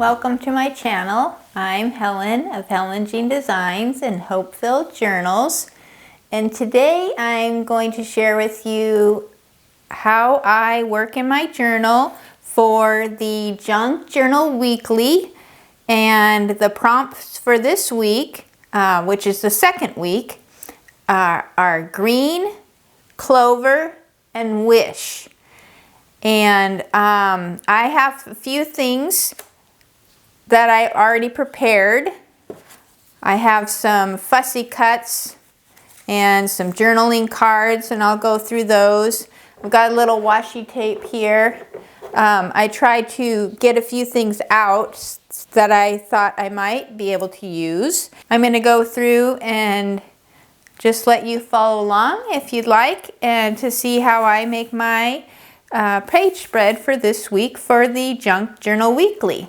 welcome to my channel. I'm Helen of Helen Jeanne Designs and Hope-Filled Journals, and today I'm going to share with you how I work in my journal for the Junk Journal Weekly. And the prompts for this week, which is the second week, are green, clover, and wish. And I have a few things that I already prepared. I have some fussy cuts and some journaling cards, and I'll go through those. I've got a little washi tape here. I tried to get a few things out that I thought I might be able to use. I'm going to go through and just let you follow along if you'd like, and to see how I make my page spread for this week for the Junk Journal Weekly.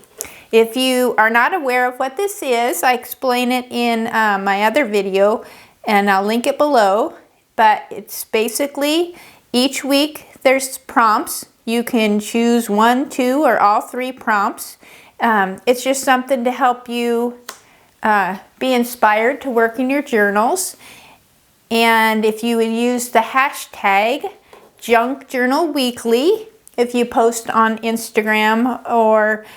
If you are not aware of what this is, I explain it in my other video, and I'll link it below. But it's basically each week there's prompts. You can choose 1, 2, or all 3 prompts. It's just something to help you be inspired to work in your journals. And if you would use the hashtag Junk Journal Weekly, if you post on Instagram or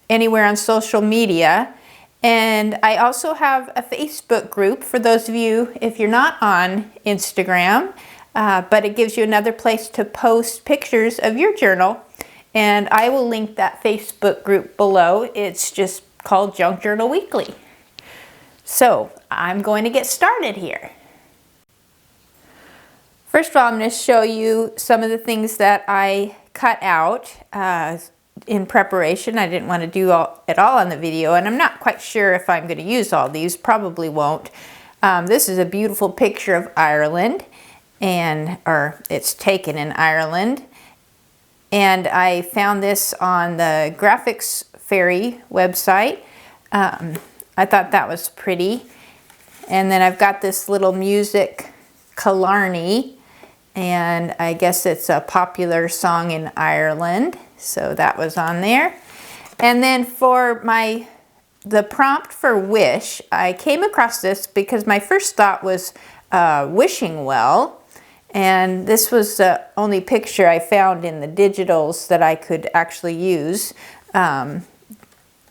anywhere on social media. And I also have a Facebook group for those of you if you're not on Instagram, but it gives you another place to post pictures of your journal. And I will link that Facebook group below. It's just called Junk Journal Weekly. So I'm going to get started here. First of all, I'm going to show you some of the things that I cut out in preparation. I didn't want to do it all on the video, and I'm not quite sure if I'm going to use all these. Probably won't. This is a beautiful picture of Ireland, or it's taken in Ireland. And I found this on the Graphics Fairy website. I thought that was pretty. And then I've got this little music Killarney, and I guess it's a popular song in Ireland. So that was on there. And then for the prompt for wish, I came across this because my first thought was wishing well. And this was the only picture I found in the digitals that I could actually use. I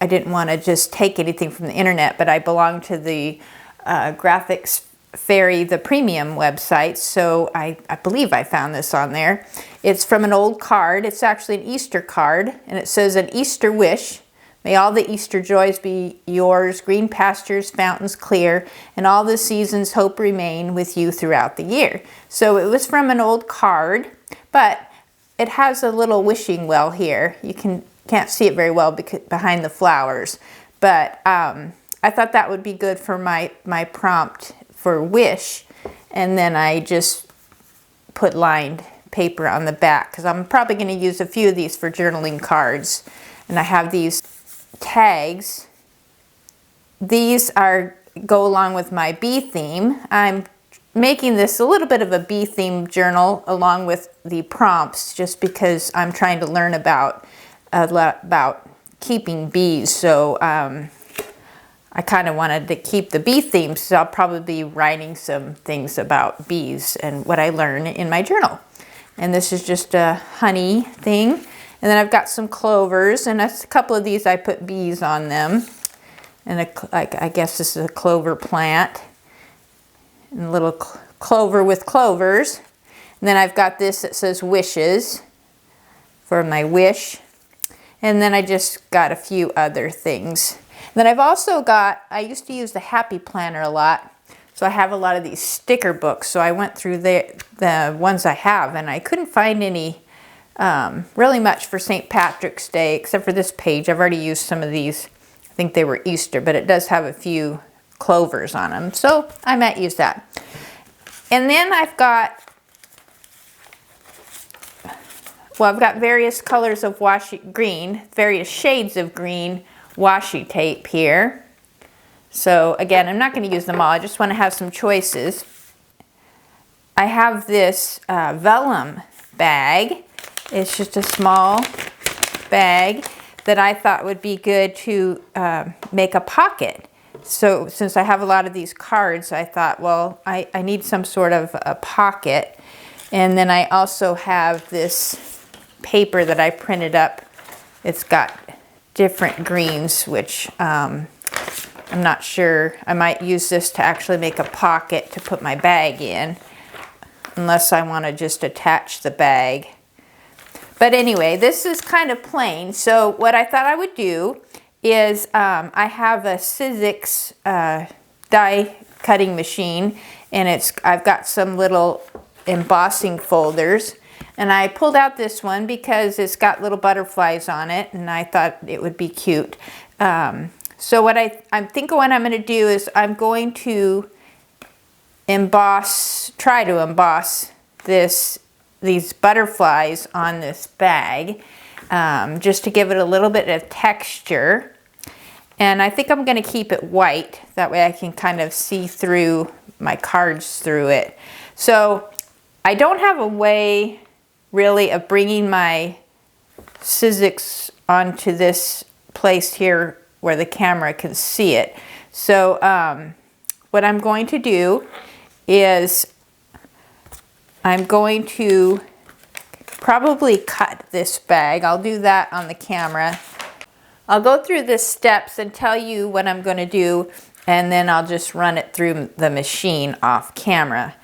didn't want to just take anything from the internet, but I belong to the Graphics Fairy, the premium website, so I believe I found this on there. It's from an old card. It's actually an Easter card, and it says, "An Easter wish. May all the Easter joys be yours, green pastures, fountains clear, and all the seasons hope remain with you throughout the year." So it was from an old card, but it has a little wishing well here. You can't see it very well because behind the flowers, but I thought that would be good for my prompt for wish. And then I just put lined paper on the back because I'm probably going to use a few of these for journaling cards. And I have these tags. These go along with my bee theme. I'm making this a little bit of a bee theme journal along with the prompts, just because I'm trying to learn about keeping bees. So I kind of wanted to keep the bee theme, so I'll probably be writing some things about bees and what I learn in my journal. And this is just a honey thing. And then I've got some clovers, and a couple of these I put bees on them. And I guess this is a clover plant. And a little clover with clovers. And then I've got this that says wishes for my wish. And then I just got a few other things. Then I've also got, I used to use the Happy Planner a lot, so I have a lot of these sticker books. So I went through the ones I have, and I couldn't find any really much for St. Patrick's Day, except for this page. I've already used some of these. I think they were Easter, but it does have a few clovers on them, so I might use that. And then I've got various colors of various shades of green washi tape here. So again, I'm not going to use them all. I just want to have some choices. I have this Vellum bag. It's just a small bag. that I thought would be good to make a pocket. So since I have a lot of these cards, I thought, well, I need some sort of a pocket. And then I also have this paper that I printed up. It's got different greens, which I'm not sure. I might use this to actually make a pocket to put my bag in, unless I want to just attach the bag. But anyway, this is kind of plain. So what I thought I would do is I have a Sizzix die cutting machine, and I've got some little embossing folders, and I pulled out this one because it's got little butterflies on it, and I thought it would be cute. So what I'm thinking what I'm going to do is I'm going to try to emboss these butterflies on this bag, just to give it a little bit of texture. And I think I'm going to keep it white, that way I can kind of see through my cards through it. So I don't have a way really of bringing my Sizzix onto this place here where the camera can see it. So what I'm going to do is I'm going to probably cut this bag. I'll do that on the camera. I'll go through the steps and tell you what I'm going to do, and then I'll just run it through the machine off camera.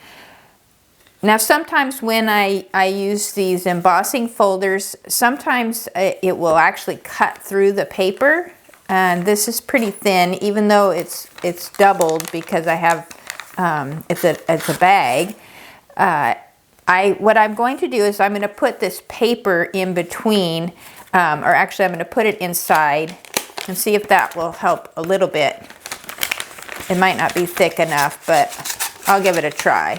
Now sometimes when I use these embossing folders, sometimes it will actually cut through the paper, and this is pretty thin, even though it's doubled because I have it's a bag. What I'm going to do is I'm going to put this paper in between, or actually I'm going to put it inside and see if that will help a little bit. It might not be thick enough, but I'll give it a try.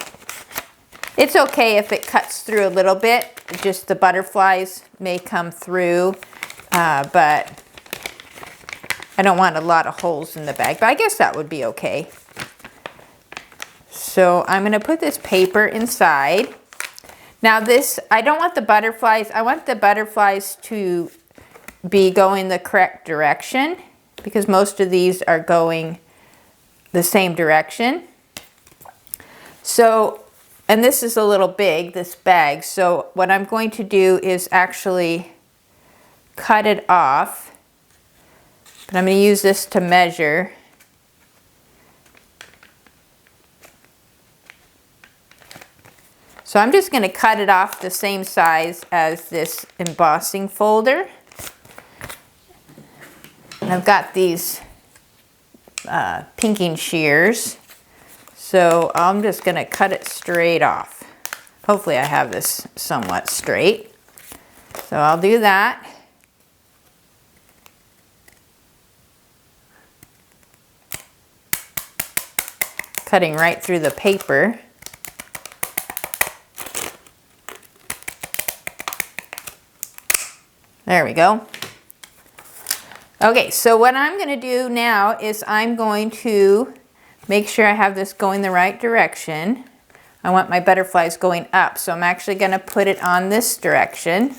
It's okay if it cuts through a little bit, just the butterflies may come through, but I don't want a lot of holes in the bag, but I guess that would be okay. So I'm going to put this paper inside. Now this, I don't want the butterflies, I want the butterflies to be going the correct direction, because most of these are going the same direction. So, and this is a little big, this bag, so what I'm going to do is actually cut it off. But I'm going to use this to measure. So I'm just going to cut it off the same size as this embossing folder. And I've got these pinking shears. So I'm just going to cut it straight off. Hopefully I have this somewhat straight. So I'll do that. Cutting right through the paper. There we go. Okay, so what I'm going to do now is I'm going to make sure I have this going the right direction. I want my butterflies going up, so I'm actually going to put it on this direction.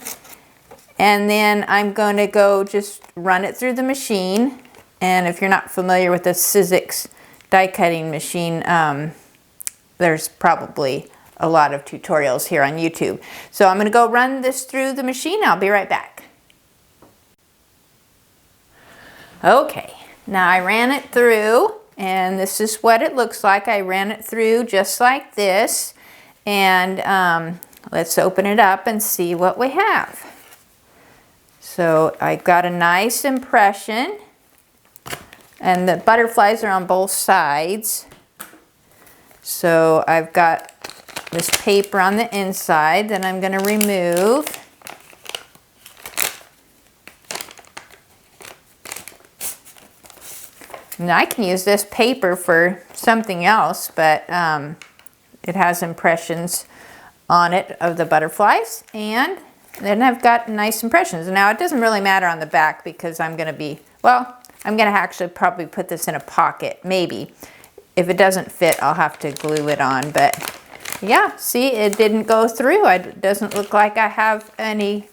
And then I'm going to go just run it through the machine. And if you're not familiar with the Sizzix die cutting machine, there's probably a lot of tutorials here on YouTube. So I'm going to go run this through the machine. I'll be right back. Okay, now I ran it through, and this is what it looks like. I ran it through just like this, and let's open it up and see what we have. So I got a nice impression, and the butterflies are on both sides. So I've got this paper on the inside that I'm going to remove. Now I can use this paper for something else, but it has impressions on it of the butterflies, and then I've got nice impressions. Now it doesn't really matter on the back because I'm going to be, well, I'm going to actually probably put this in a pocket, maybe. If it doesn't fit, I'll have to glue it on, but yeah, see, it didn't go through. It doesn't look like I have any,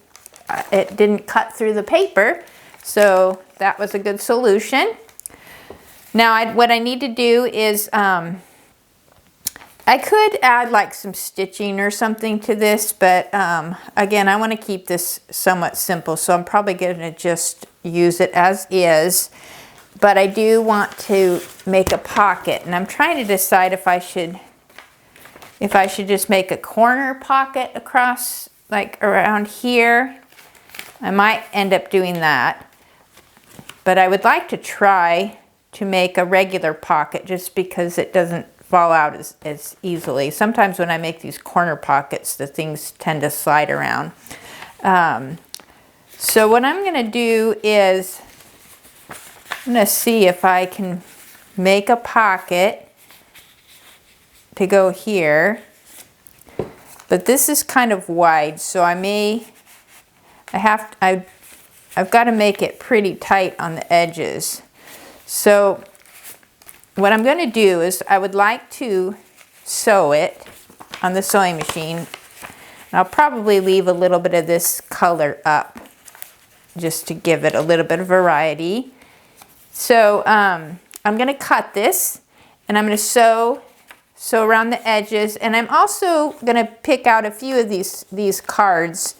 it didn't cut through the paper. So that was a good solution. Now what I need to do is, I could add like some stitching or something to this, but again, I want to keep this somewhat simple, so I'm probably going to just use it as is. But I do want to make a pocket, and I'm trying to decide if I should just make a corner pocket across, like around here. I might end up doing that, but I would like to try to make a regular pocket just because it doesn't fall out as easily. Sometimes when I make these corner pockets, the things tend to slide around. So what I'm going to do is I'm going to see if I can make a pocket to go here. But this is kind of wide, so I've got to make it pretty tight on the edges. So what I'm going to do is I would like to sew it on the sewing machine. And I'll probably leave a little bit of this color up just to give it a little bit of variety. So I'm going to cut this, and I'm going to sew around the edges, and I'm also going to pick out a few of these cards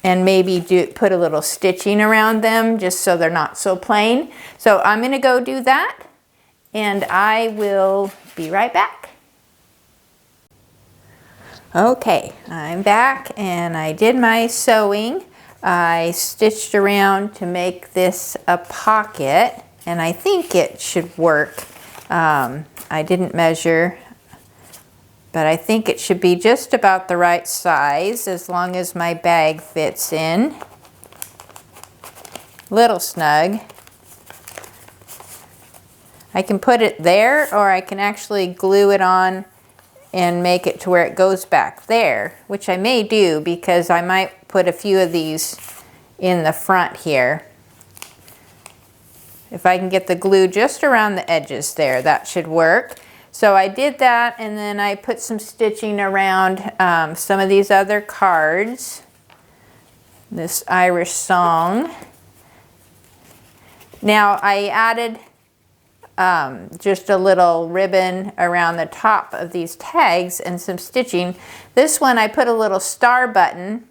and maybe put a little stitching around them just so they're not so plain. So I'm going to go do that, and I will be right back. Okay, I'm back, and I did my sewing. I stitched around to make this a pocket, and I think it should work. I didn't measure, but I think it should be just about the right size as long as my bag fits in. Little snug. I can put it there, or I can actually glue it on and make it to where it goes back there, which I may do because I might put a few of these in the front here. If I can get the glue just around the edges there, that should work. So I did that, and then I put some stitching around some of these other cards. This Irish song. Now I added just a little ribbon around the top of these tags and some stitching. This one I put a little star button.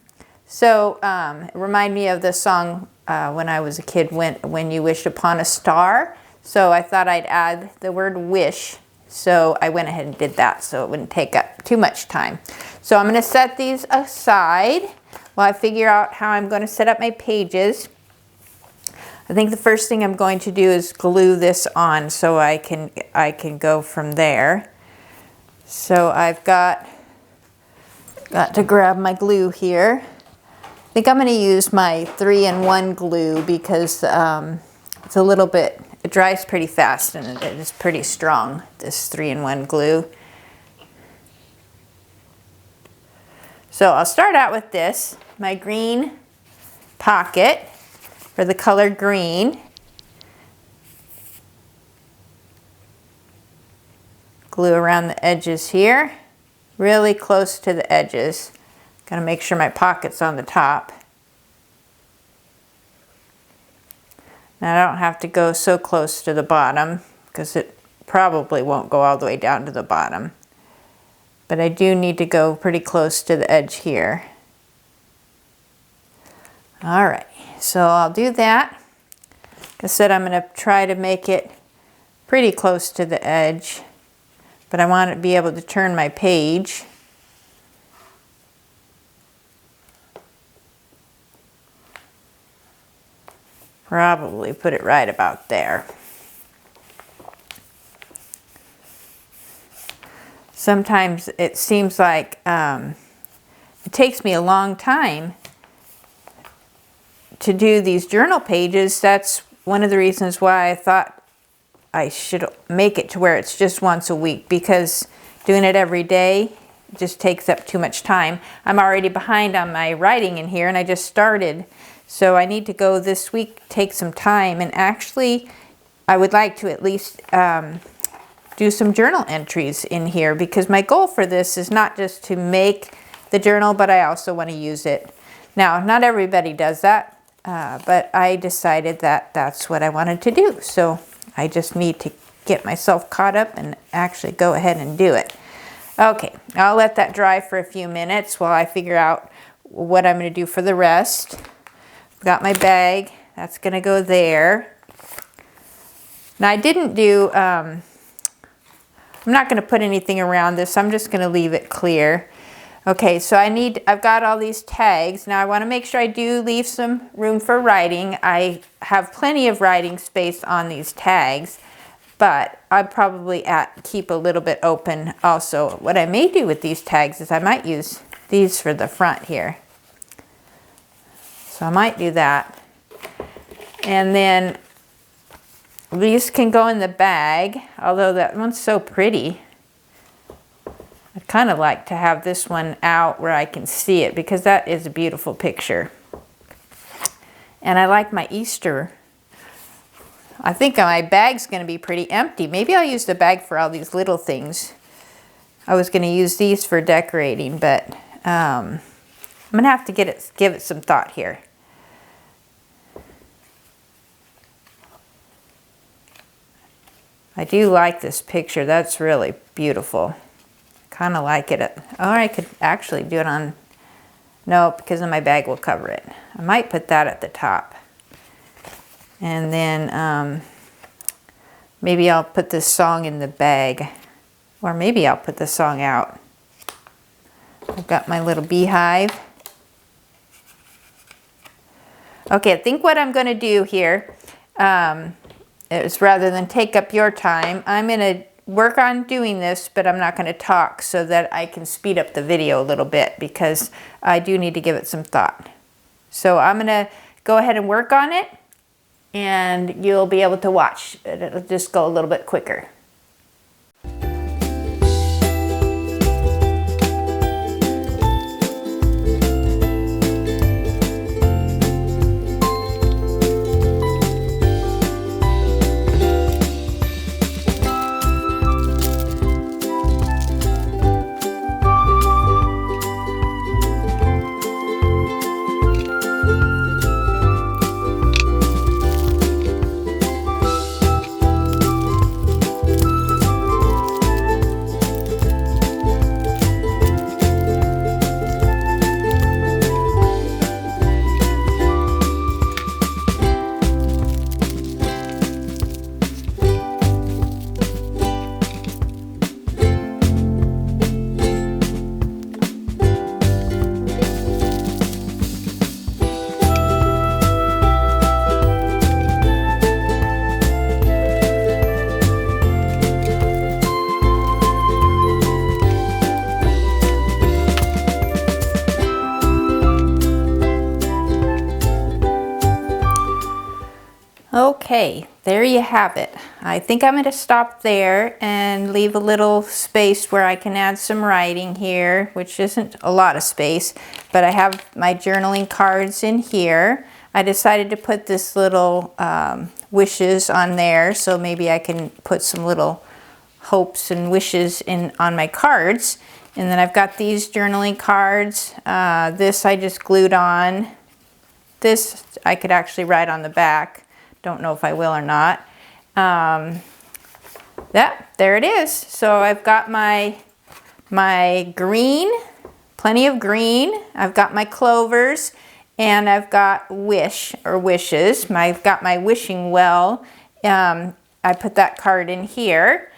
So it reminded me of the song when I was a kid, when you wished upon a star. So I thought I'd add the word wish. So I went ahead and did that so it wouldn't take up too much time. So I'm going to set these aside while I figure out how I'm going to set up my pages. I think the first thing I'm going to do is glue this on so I can go from there. So I've got to grab my glue here. I think I'm going to use my 3-in-1 glue because it's a little bit, it dries pretty fast and it is pretty strong, this 3-in-1 glue. So I'll start out with this, my green pocket for the color green. Glue around the edges here, really close to the edges. Gotta make sure my pocket's on the top. Now I don't have to go so close to the bottom because it probably won't go all the way down to the bottom. But I do need to go pretty close to the edge here. All right, so I'll do that. Like I said, I'm gonna try to make it pretty close to the edge, but I want to be able to turn my page. Probably put it right about there. Sometimes it seems like it takes me a long time to do these journal pages. That's one of the reasons why I thought I should make it to where it's just once a week, because doing it every day just takes up too much time. I'm already behind on my writing in here and I just started. So I need to go this week, take some time, and actually I would like to at least do some journal entries in here, because my goal for this is not just to make the journal, but I also want to use it. Now, not everybody does that. but I decided that that's what I wanted to do. So I just need to get myself caught up and actually go ahead and do it. Okay, I'll let that dry for a few minutes while I figure out what I'm going to do for the rest. Got my bag. That's going to go there. Now I didn't do, I'm not going to put anything around this. I'm just going to leave it clear. Okay, so I've got all these tags. Now I want to make sure I do leave some room for writing. I have plenty of writing space on these tags, but I'd probably keep a little bit open also. What I may do with these tags is I might use these for the front here. So I might do that. And then these can go in the bag, although that one's so pretty. I'd kind of like to have this one out where I can see it because that is a beautiful picture. And I like my Easter. I think my bag's going to be pretty empty. Maybe I'll use the bag for all these little things. I was going to use these for decorating, but I'm going to have to give it some thought here. I do like this picture. That's really beautiful. Kind of like it. Or I could actually do it on, no, because then my bag will cover it. I might put that at the top. And then maybe I'll put this song in the bag. Or maybe I'll put the song out. I've got my little beehive. Okay, I think what I'm going to do here is rather than take up your time, I'm going to work on doing this, but I'm not going to talk so that I can speed up the video a little bit because I do need to give it some thought. So I'm going to go ahead and work on it and you'll be able to watch. It'll just go a little bit quicker. Okay, there you have it. I think I'm going to stop there and leave a little space where I can add some writing here, which isn't a lot of space, but I have my journaling cards in here. I decided to put this little wishes on there, so maybe I can put some little hopes and wishes on my cards. And then I've got these journaling cards. This I just glued on. This I could actually write on the back. Don't know if I will or not. There it is. So I've got my green, plenty of green. I've got my clovers, and I've got wish or wishes. I've got my wishing well. I put that card in here.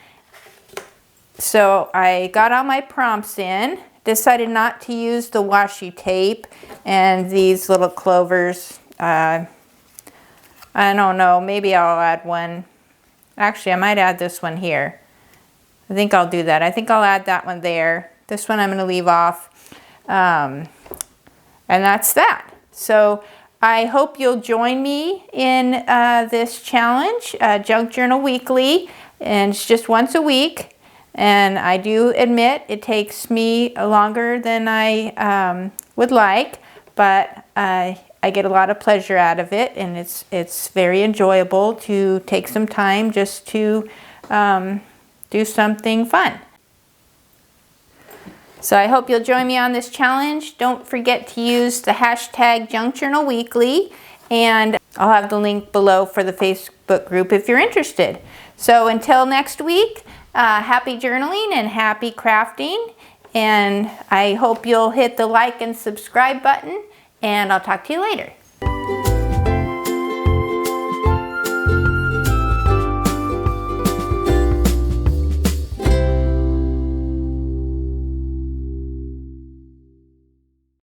So I got all my prompts in. Decided not to use the washi tape and these little clovers. I don't know, maybe I'll add one. Actually, I might add this one here. I think I'll do that. I think I'll add that one there. This one I'm going to leave off. And that's that. So I hope you'll join me in this challenge, Junk Journal Weekly. And it's just once a week. And I do admit it takes me longer than I would like, but I get a lot of pleasure out of it, and it's very enjoyable to take some time just to do something fun. So I hope you'll join me on this challenge. Don't forget to use the hashtag Junk Journal Weekly, and I'll have the link below for the Facebook group if you're interested. So until next week, happy journaling and happy crafting, and I hope you'll hit the like and subscribe button, and I'll talk to you later.